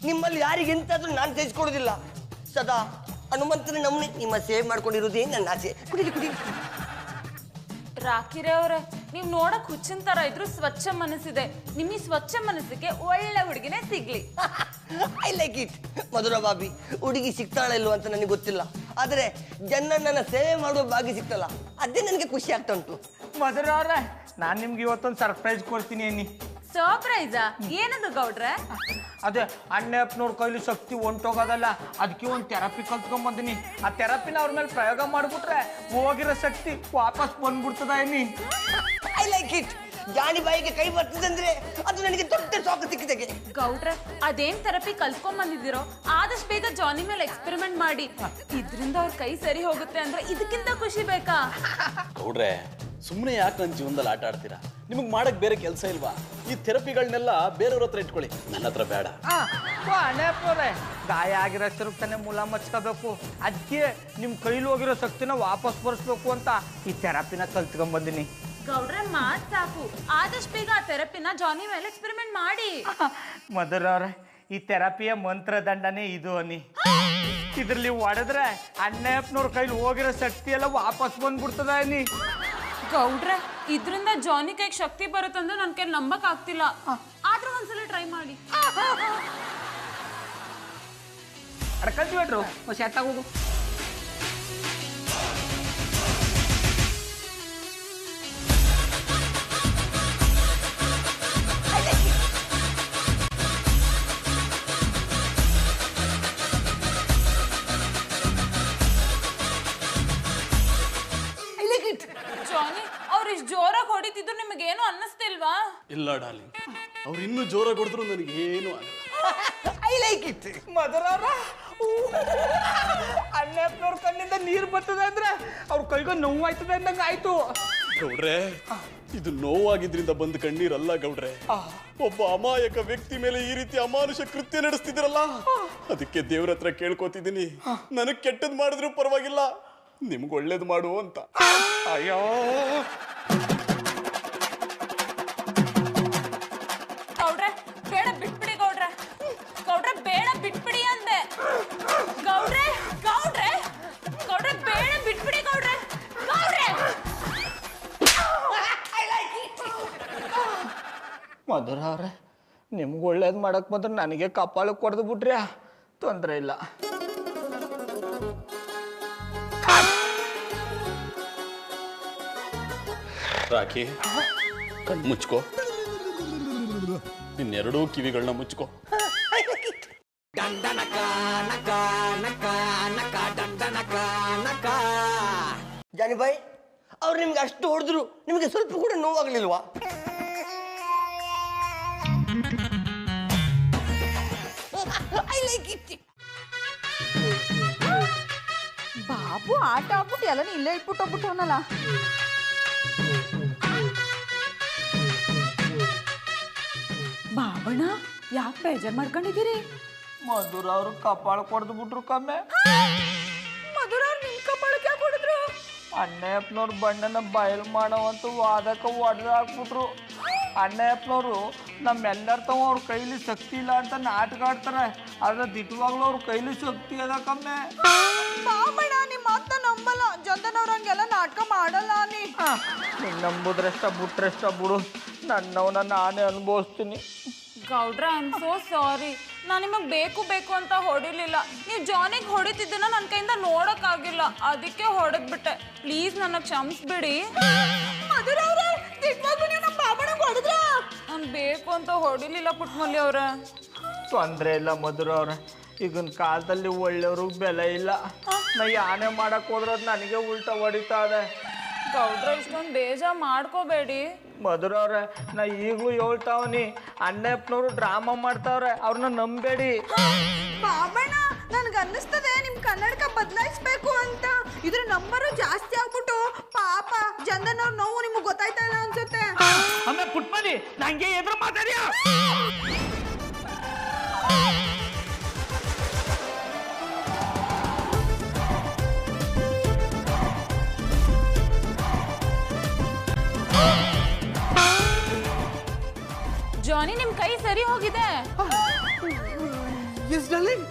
ನಿಮ್ಮಲ್ಲಿ ಯಾರಿಗೆ ಎಂತಾದ್ರೂ ನಾನು ತೆಗೆದುಕೊಡೋದಿಲ್ಲ. ಸದಾ ಹನುಮಂತನ ನಮ್ಮನೆ ನಿಮ್ಮ ಸೇವೆ ಮಾಡ್ಕೊಂಡಿರೋದೇ ನನ್ನ ಆಸೆ. ಕುಡಿಲಿ ಕುಡಿಲಿ. ರಾಕಿರೇ ಅವ್ರೆ, ನೀವ್ ನೋಡಕ್ ಹುಚ್ಚಿನ ತರ ಇದ್ರು ಸ್ವಚ್ಛ ಮನಸ್ಸಿದೆ. ನಿಮಗೆ ಸ್ವಚ್ಛ ಮನಸ್ಸಿಗೆ ಒಳ್ಳೆ ಹುಡುಗಿನೇ ಸಿಗ್ಲಿ. I like it. ಮಧುರ ಬಾಬಿ, ಹುಡುಗಿ ಸಿಗ್ತಾಳೆ ಇಲ್ವ ಅಂತ ನನಗೆ ಗೊತ್ತಿಲ್ಲ, ಆದ್ರೆ ನನ್ನ ಸೇವೆ ಮಾಡುವ ಭಾಗ್ಯ ಸಿಗ್ತಲ್ಲ, ಅದೇ ನನಗೆ ಖುಷಿ ಆಗ್ತಾ ಉಂಟು. ಮಧುರ ಅವ್ರೆ, ನಾನು ನಿಮ್ಗೆ ಇವತ್ತೊಂದು ಸರ್ಪ್ರೈಸ್ ಕೊಡ್ತೀನಿ ಅನ್ನಿ. ಸರ್ಪ್ರೈಸಾ? ಏನದು ಗೌಡ್ರೆ? ಅದೇ ಅಣ್ಣಪ್ಪನವ್ರ ಕೈಲಿ ಶಕ್ತಿ ಹೊಂಟೋಗೋದಲ್ಲ, ಅದಕ್ಕೆ ಒಂದು ಥೆರಪಿ ಕಲ್ತ್ಕೊಂಡ್ ಬಂದಿನಿ. ಆ ಥೆರಪಿನ ಅವ್ರ ಮೇಲೆ ಪ್ರಯೋಗ ಮಾಡ್ಬಿಟ್ರೆ ಹೋಗಿರೋ ಶಕ್ತಿ ವಾಪಸ್ ಬಂದ್ಬಿಡ್ತದ ಅನ್ನಿ. I like it. ಜಾನಿಬಾಯಿಗೆ ಕೈ ಬರ್ತದಂದ್ರೆ ಅದು ನನಗೆ ದೊಡ್ಡ ಸಾಕು ಸಿಕ್ಕಿದೆ. ಗೌಡ್ರೆ, ಅದೇನ್ ಥೆರಪಿ ಕಲ್ತ್ಕೊಂಡ್ ಬಂದಿದ್ದೀರೋ ಆದಷ್ಟು ಬೇಗ ಜಾನಿ ಮೇಲೆ ಎಕ್ಸ್ಪೆರಿಮೆಂಟ್ ಮಾಡಿ. ಇದ್ರಿಂದ ಅವ್ರ ಕೈ ಸರಿ ಹೋಗುತ್ತೆ ಅಂದ್ರೆ ಇದಕ್ಕಿಂತ ಖುಷಿ ಬೇಕಾ? ಗೌಡ್ರೆ, ಸುಮ್ಮನೆ ಯಾಕೆ ನನ್ನ ಜೀವನದಲ್ಲಿ ಆಟ ಆಡ್ತೀರಾ? ನಿಮಗೆ ಮಾಡಕ್ ಬೇರೆ ಕೆಲಸ ಇಲ್ವಾ? ಈ ಥೆರಪಿಗಳನ್ನೆಲ್ಲ ಬೇರೆಯವ್ರ ಹತ್ರ ಇಟ್ಕೊಳ್ಳಿ, ನನ್ನ ಹತ್ರ ಬೇಡ. ಅಣ್ಣಪ್ಪವ್ರೆ, ಗಾಯ ಆಗಿರೋ ತಾನೇ ಮೂಲ ಮಚ್ಕೋಬೇಕು. ಅದಕ್ಕೆ ನಿಮ್ಮ ಕೈಲಿ ಹೋಗಿರೋ ಶಕ್ತಿನ ವಾಪಸ್ ಬರ್ಸ್ಬೇಕು ಅಂತ ಈ ಥೆರಪಿನ ಕಲ್ತ್ಕೊಂಡ್ ಬಂದಿನಿ. ಗೌಡ್ರೆ, ಮಾತ್ ಸಾಕು, ಆದಷ್ಟು ಬೇಗ ಆ ಥೆರಪಿನ ಜಾನಿ ಮೇಲೆ ಎಕ್ಸ್ಪೆರಿಮೆಂಟ್ ಮಾಡಿ. ಮಧುರ ಅವ್ರೆ, ಈ ಥೆರಪಿಯ ಮಂತ್ರದಂಡನೇ ಇದು ಅನ್ನಿ. ಇದ್ರಲ್ಲಿ ಹೊಡೆದ್ರೆ ಅಣ್ಣಪ್ಪನವ್ರ ಕೈಲಿ ಹೋಗಿರೋ ಶಕ್ತಿ ಎಲ್ಲ ವಾಪಸ್ ಬಂದ್ಬಿಡ್ತದ ಅನ್ನಿ. ಗೌಡ್ರೆ, ಇದರಿಂದ ಜಾನಿ ಕೈಗೆ ಶಕ್ತಿ ಬರುತ್ತಂದ್ರೆ ನನ್ ಕೈ ನಂಬಕ್ ಆಗ್ತಿಲ್ಲ. ಆದ್ರೂ ಒಂದ್ಸಲ ಟ್ರೈ ಮಾಡಿ. ಅಡ್ಕಂತೀವಿ ಬಿಟ್ರು, ಹೋಗು. ಜಾನಿ, ಅವ್ರು ಇಷ್ಟು ಜೋರಾಗಿ ಹೊಡಿತಿದ್ರು ನಿಮಗೇನು ಅನ್ನಿಸ್ತಿಲ್ವಾ? ಇಲ್ಲ ಡಾರ್ಲಿಂಗ್, ಅವ್ರು ಇನ್ನೂ ಜೋರಾಗಿ ಹೊಡೆದ್ರು ನನಗೆ ಏನು ಆಗಲ್ಲ. I like it. ಮಧುರ ಅವ್ರ, ಅಣ್ಣಪ್ಪನವ್ರ ಕಣ್ಣಿಂದ ನೀರು ಬರ್ತದೆ ಅಂದ್ರೆ ಅವ್ರ ಕೈಗೆ ನೋವು ಆಯ್ತದೆ ಅಂದಂಗೆ ಆಯ್ತು. ಗೌಡ್ರೆ, ಇದು ನೋವಾಗಿದ್ರಿಂದ ಬಂದ ಕಣ್ಣೀರಲ್ಲ ಗೌಡ್ರೆ. ಒಬ್ಬ ಅಮಾಯಕ ವ್ಯಕ್ತಿ ಮೇಲೆ ಈ ರೀತಿ ಅಮಾನುಷ ಕೃತ್ಯ ನಡೆಸ್ತಿದ್ರಲ್ಲ, ಅದಕ್ಕೆ ದೇವ್ರ ಹತ್ರ ಕೇಳ್ಕೊತಿದ್ದೀನಿ, ನನಗ್ ಕೆಟ್ಟದ್ ಮಾಡಿದ್ರು ಪರವಾಗಿಲ್ಲ, ನಿಮ್ಗೆ ಒಳ್ಳೇದು ಮಾಡು ಅಂತ. ಅಯ್ಯೋ ಗೌಡ್ರೆ, ಬೇಡ ಬಿಟ್ಬಿಡಿ ಗೌಡ್ರೆ. ಗೌಡ್ರೆ, ಬೇಡ ಬಿಟ್ಬಿಡಿ ಅಂದೆ. ಗೌಡ್ರೆ, ಗೌಡ್ರೆ, ಗೌಡ್ರೆ, ಬೇಡ ಬಿಟ್ಬಿಡಿ ಗೌಡ್ರೆ. ಗೌಡ್ರೆ, ಮಧುರ ಅವ್ರೆ, ನಿಮ್ಗೆ ಒಳ್ಳೇದು ಮಾಡಕ್ ಬಂದ್ರೆ ನನಗೆ ಕಪಾಳಕ್ಕೆ ಹೊಡೆದು ಬಿಟ್ರಿ, ತೊಂದರೆ ಇಲ್ಲ. ರಾಖಿ, ಕಣ್ಣು ಮುಚ್ಕೋ, ಇನ್ನೆರಡೂ ಕಿವಿಗಳನ್ನ ಮುಚ್ಕೋ. ಜಾನಿಬಾಯಿ, ಅವ್ರು ನಿಮ್ಗೆ ಅಷ್ಟು ಹೊಡೆದ್ರು ನಿಮಗೆ ಸ್ವಲ್ಪ ಕೂಡ ನೋವಾಗ್ಲಿಲ್ವಾ? I like it. ಬಾಬು ಆಟ ಆಡ್ಬಿಟ್ಟು ಎಲ್ಲ ಇಲ್ಲೇ ಇಟ್ಬಿಟ್ಟು ಹೋಗ್ಬಿಟ್ಟವನಲ್ಲ. ಬಾಬಣ್ಣ ಯಾಕೆ ಬೇಜಾರ್ ಮಾಡ್ಕೊಂಡಿದ್ದೀರಿ? ಮಧುರ ಅವರು ಕಪಾಳ ಕೊಡ್ದು ಬಿಟ್ರು ಕಮ್ಮೆ. ಮಧುರ ಅವ್ರು ನಿನ್ ಕಪಾಳಕ್ಕೆ ಯಾಕೆ ಹೊಡೆದ್ರು? ಅಣ್ಣಯ್ಯಪ್ಪನವ್ರು ಬಣ್ಣನ ಬಯಲು ಮಾಡೋವಂತ ವಾದಕ್ಕೆ ಒಡೆದು ಹಾಕ್ಬಿಟ್ರು. ಅಣ್ಣಯ್ಯಪ್ಪನವರು ನಮ್ಮೆಲ್ಲರ ತಾವ ಅವ್ರ ಕೈಲಿ ಶಕ್ತಿ ಇಲ್ಲ ಅಂತ ನಾಟಕ ಆಡ್ತಾರೆ, ಆದ್ರೆ ದಿಟ್ಟವಾಗ್ಲೂ ಅವ್ರ ಕೈಲಿ ಶಕ್ತಿ ಅದ ಕಮ್ಮೆ. ಬಾಬಣ್ಣ ನಿಮ್ಮ ಮಾತ ನಂಬಲ್ಲ, ಜೊತೆನವ್ರು ಹಂಗೆಲ್ಲ ನಾಟಕ ಮಾಡಲ್ಲ ನೀ. ನೀನು ನಂಬುದ್ರೆಷ್ಟ ಬಿಟ್ರೆಷ್ಟ ಬಿಡು, ನನ್ನವನ್ನ ನಾನೇ ಅನುಭವಿಸ್ತೀನಿ. ಗೌಡ್ರ ಐ ಆಮ್ ಸೋ ಸಾರಿ. ನಾನು ನಿಮಗೆ ಬೇಕು ಅಂತ ಹೊಡಿಲಿಲ್ಲ. ನೀವು ಜಾನಿಗೆ ಹೊಡಿತಿದ್ದನ್ನ ನನ್ನ ಕೈಯಿಂದ ನೋಡೋಕ್ಕಾಗಿಲ್ಲ, ಅದಕ್ಕೆ ಹೊಡೆದ್ಬಿಟ್ಟೆ. ಪ್ಲೀಸ್ ನನ್ನ ಕ್ಷಮಿಸ್ಬಿಡಿ. ನಾನು ಬೇಕು ಅಂತ ಹೊಡಿಲಿಲ್ಲ ಪುಟ್ಮಲ್ಲಿ ಅವ್ರೆ. ತೊಂದರೆ ಇಲ್ಲ ಮಧುರ ಅವ್ರೆ, ಈಗಿನ ಕಾಲದಲ್ಲಿ ಒಳ್ಳೆಯವ್ರಿಗೆ ಬೆಲೆ ಇಲ್ಲ. ನಾ ಯಾನೇ ಮಾಡಕ್ ಹೋದ್ರೆ ಅದು ನನಗೆ ಉಲ್ಟಾ ಹೊಡಿತಾ ಇದೆ. ಗೌಡ್ರ ಇಷ್ಟೊಂದು ಬೇಜಾರು ಮಾಡ್ಕೋಬೇಡಿ. ಮಧುರ ಅವ್ರೆ, ನಾ ಈಗಲೂ ಹೇಳ್ತಾವನಿ, ಅಣ್ಣಪ್ಪನವರು ಡ್ರಾಮಾ ಮಾಡ್ತಾವ್ರೆ, ಅವ್ರನ್ನ ನಂಬೇಡಿ. ಬಾಬಣ್ಣ ನನ್ಗೆ ಅನ್ನಿಸ್ತದೆ ನಿಮ್ ಕನ್ನಡಕ ಬದಲಾಯಿಸ್ಬೇಕು ಅಂತ. ಇದ್ರ ನಂಬರು ಜಾಸ್ತಿ ಆಗ್ಬಿಟ್ಟು ಪಾಪ ಚಂದನ್ ನೋವು ನಿಮ್ಗೆ ಗೊತ್ತಾಯ್ತಾ ಇಲ್ಲ ಅನ್ಸುತ್ತೆ. ಆಮೇಲೆ ಪುಟ್ಮಲಿ ನಂಗೆ ಎದುರು ಮಾತಾಡ್ಯ. ಜಾನಿ ನಿಮ್ ಕೈ ಸರಿ ಹೋಗಿದೆ. ಎಸ್ ಡಾರ್ಲಿಂಗ್,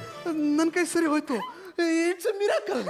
ನನ್ನ ಕೈ ಸರಿ ಹೋಯ್ತು. It's A miracle.